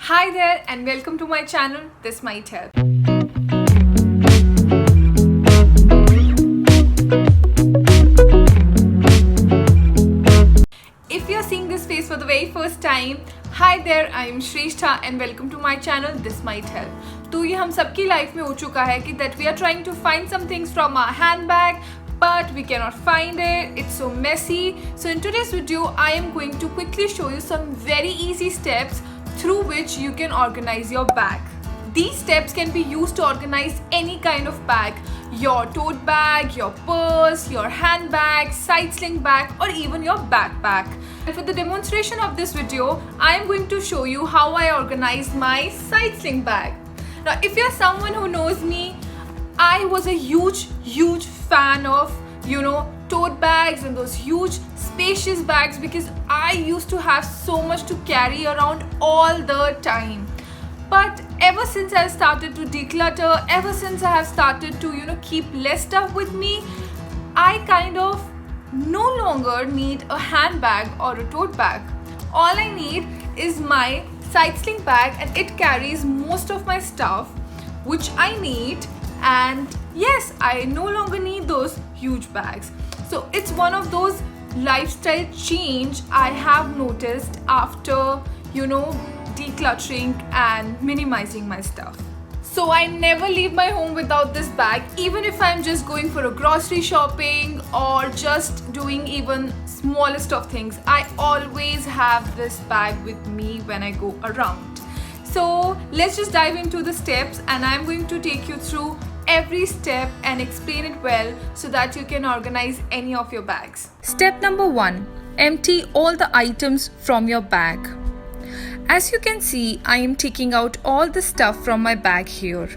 Hi there and welcome to my channel, This Might Help. If you're seeing this face for the very first time, hi there, I am Shrestha and welcome to my channel, This Might Help. तो ये हम सबकी life में हो चुका है कि that we are trying to find some things from our handbag, but we cannot find it. It's so messy. So in today's video, I am going to quickly show you some very easy steps through which you can organize your bag. These steps can be used to organize any kind of bag, your tote bag, your purse, your handbag, side sling bag, or even your backpack. And for the demonstration of this video, I am going to show you how I organize my side sling bag. Now, if you're someone who knows me, I was a huge fan of, tote bags and those huge spacious bags because I used to have so much to carry around all the time. But ever since I started to declutter, ever since I have started to, keep less stuff with me, I kind of no longer need a handbag or a tote bag. All I need is my side sling bag and it carries most of my stuff which I need, and yes, I no longer need those huge bags. So it's one of those lifestyle change I have noticed after, decluttering and minimizing my stuff. So I never leave my home without this bag, even if I'm just going for a grocery shopping or just doing even smallest of things. I always have this bag with me when I go around. So let's just dive into the steps and I'm going to take you through every step and explain it well so that you can organize any of your bags. Step number 1. Empty all the items from your bag. As you can see, I am taking out all the stuff from my bag here.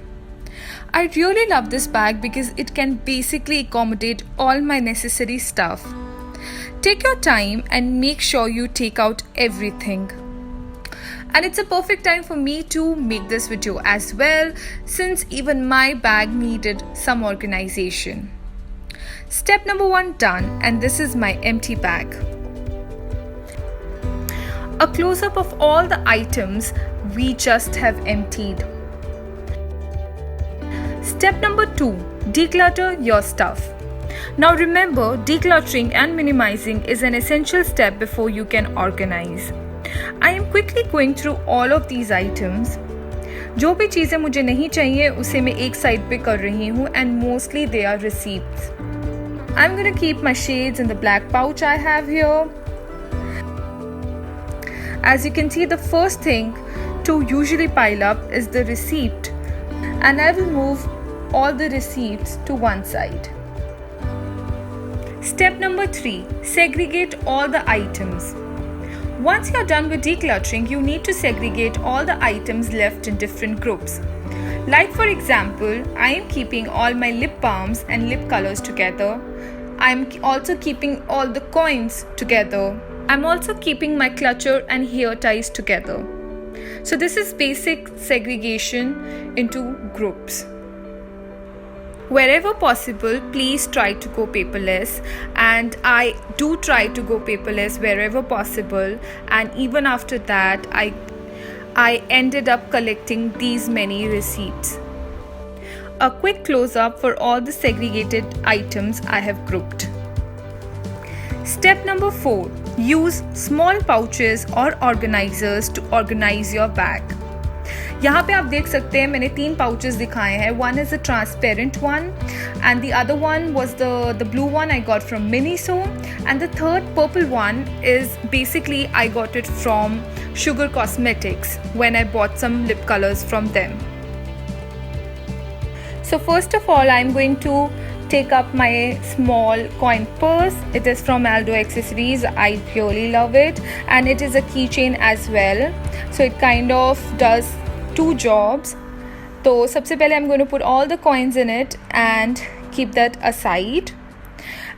I really love this bag because it can basically accommodate all my necessary stuff. Take your time and make sure you take out everything. And it's a perfect time for me to make this video as well, since even my bag needed some organization. Step number 1 done, and this is my empty bag. A close-up of all the items we just have emptied. Step number 2, declutter your stuff. Now remember, decluttering and minimizing is an essential step before you can organize. I am quickly going through all of these items. जो भी चीज़ें मुझे नहीं चाहिए उसे मैं एक side पे कर रही हूँ, and mostly they are receipts. I'm gonna keep my shades in the black pouch I have here. As you can see, the first thing to usually pile up is the receipt, and I will move all the receipts to one side. Step number 3, segregate all the items. Once you're done with decluttering, you need to segregate all the items left in different groups. Like for example, I am keeping all my lip balms and lip colors together. I'm also keeping all the coins together. I'm also keeping my clutcher and hair ties together. So this is basic segregation into groups. Wherever possible, please try to go paperless, and I do try to go paperless wherever possible, and even after that I ended up collecting these many receipts. A quick close-up for all the segregated items I have grouped. Step number 4. Use small pouches or organizers to organize your bag. यहाँ पे आप देख सकते हैं मैंने 3 pouches दिखाए हैं. One is a transparent one, and the other one was the blue one I got from Miniso, and the third purple one is basically I got it from Sugar Cosmetics when I bought some lip colors from them. So first of all, I'm going to take up my small coin purse. It is from Aldo Accessories. I really love it, and it is a keychain as well. So it kind of does 2 jobs. So सबसे पहले I'm going to put all the coins in it and keep that aside,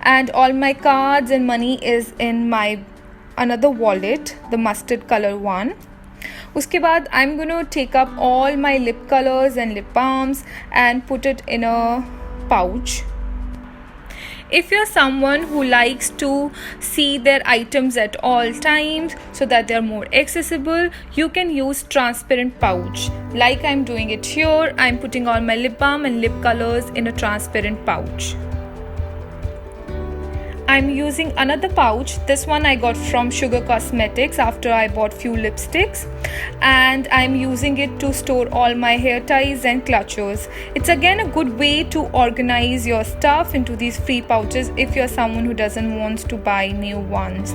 and all my cards and money is in my another wallet, the mustard color one. उसके बाद I'm going to take up all my lip colors and lip balms and put it in a pouch. If you're someone who likes to see their items at all times so that they're more accessible, you can use transparent pouch. Like I'm doing it here, I'm putting all my lip balm and lip colors in a transparent pouch. I'm using another pouch. This one I got from Sugar Cosmetics after I bought few lipsticks, and I'm using it to store all my hair ties and clutches. It's again a good way to organize your stuff into these free pouches if you're someone who doesn't want to buy new ones.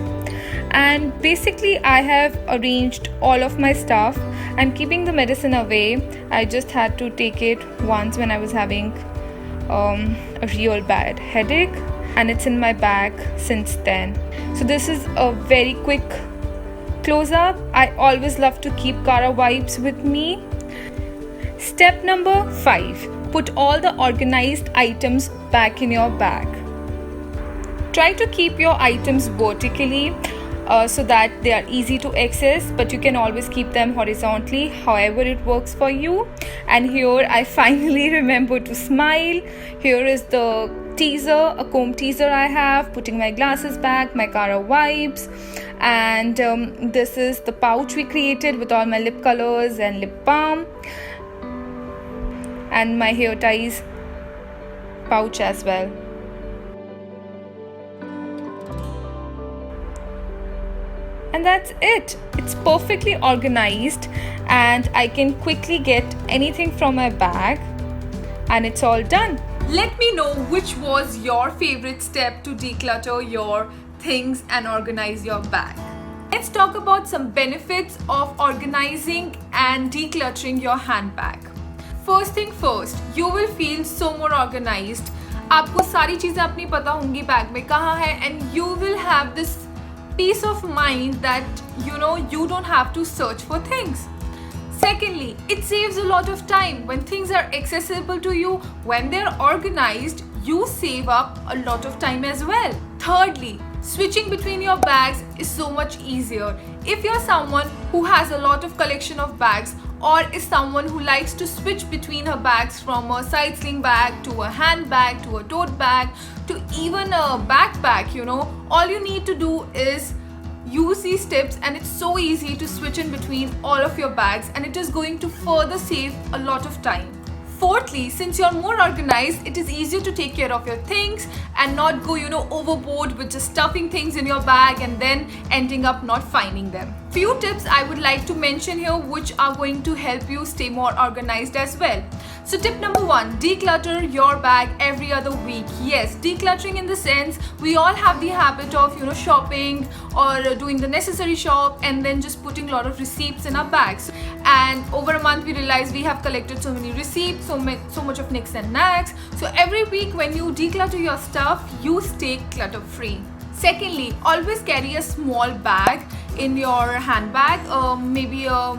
And basically I have arranged all of my stuff. I'm keeping the medicine away. I just had to take it once when I was having a real bad headache, and it's in my bag since then. So this is a very quick close-up. I always love to keep Cara wipes with me. Step number 5. Put all the organized items back in your bag. Try to keep your items vertically so that they are easy to access, but you can always keep them horizontally, however it works for you. And here I finally remember to smile. Here is the teaser, a comb teaser I have, putting my glasses back, my Cara wipes, and this is the pouch we created with all my lip colors and lip balm, and my hair ties pouch as well. And that's it. It's perfectly organized, and I can quickly get anything from my bag, and it's all done. Let me know which was your favorite step to declutter your things and organize your bag. Let's talk about some benefits of organizing and decluttering your handbag. First thing first, you will feel so more organized. आपको सारी चीजें अपनी पता होंगी bag में कहाँ है, and you will have this peace of mind that you don't have to search for things. Secondly, it saves a lot of time. When things are accessible to you, when they're organized, you save up a lot of time as well. Thirdly, switching between your bags is so much easier. If you're someone who has a lot of collection of bags, or is someone who likes to switch between her bags from a side sling bag to a handbag to a tote bag to even a backpack, all you need to do is use these tips, and it's so easy to switch in between all of your bags, and it is going to further save a lot of time. Fourthly, since you're more organized, it is easier to take care of your things and not go, overboard with just stuffing things in your bag and then ending up not finding them. Few tips I would like to mention here which are going to help you stay more organized as well. So tip number 1, declutter your bag every other week. Yes, decluttering in the sense we all have the habit of shopping or doing the necessary shop and then just putting a lot of receipts in our bags. And over a month we realize we have collected so many receipts, so much of nicks and knacks. So every week when you declutter your stuff, you stay clutter free. Secondly, always carry a small bag in your handbag, maybe a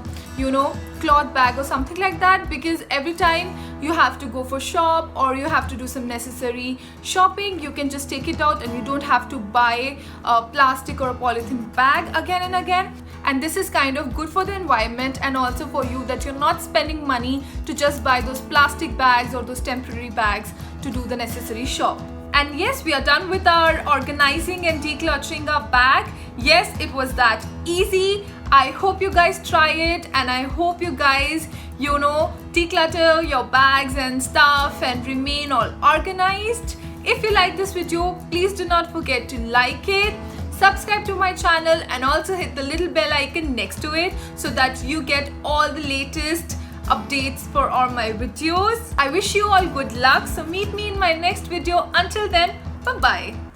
cloth bag or something like that, because every time you have to go for shop or you have to do some necessary shopping, you can just take it out and you don't have to buy a plastic or a polythene bag again and again. And this is kind of good for the environment and also for you, that you're not spending money to just buy those plastic bags or those temporary bags to do the necessary shop. And yes, we are done with our organizing and decluttering our bag. Yes, it was that easy. I hope you guys try it, and I hope you guys, declutter your bags and stuff and remain all organized. If you like this video, please do not forget to like it, subscribe to my channel, and also hit the little bell icon next to it so that you get all the latest updates for all my videos. I wish you all good luck. So meet me in my next video. Until then, bye bye.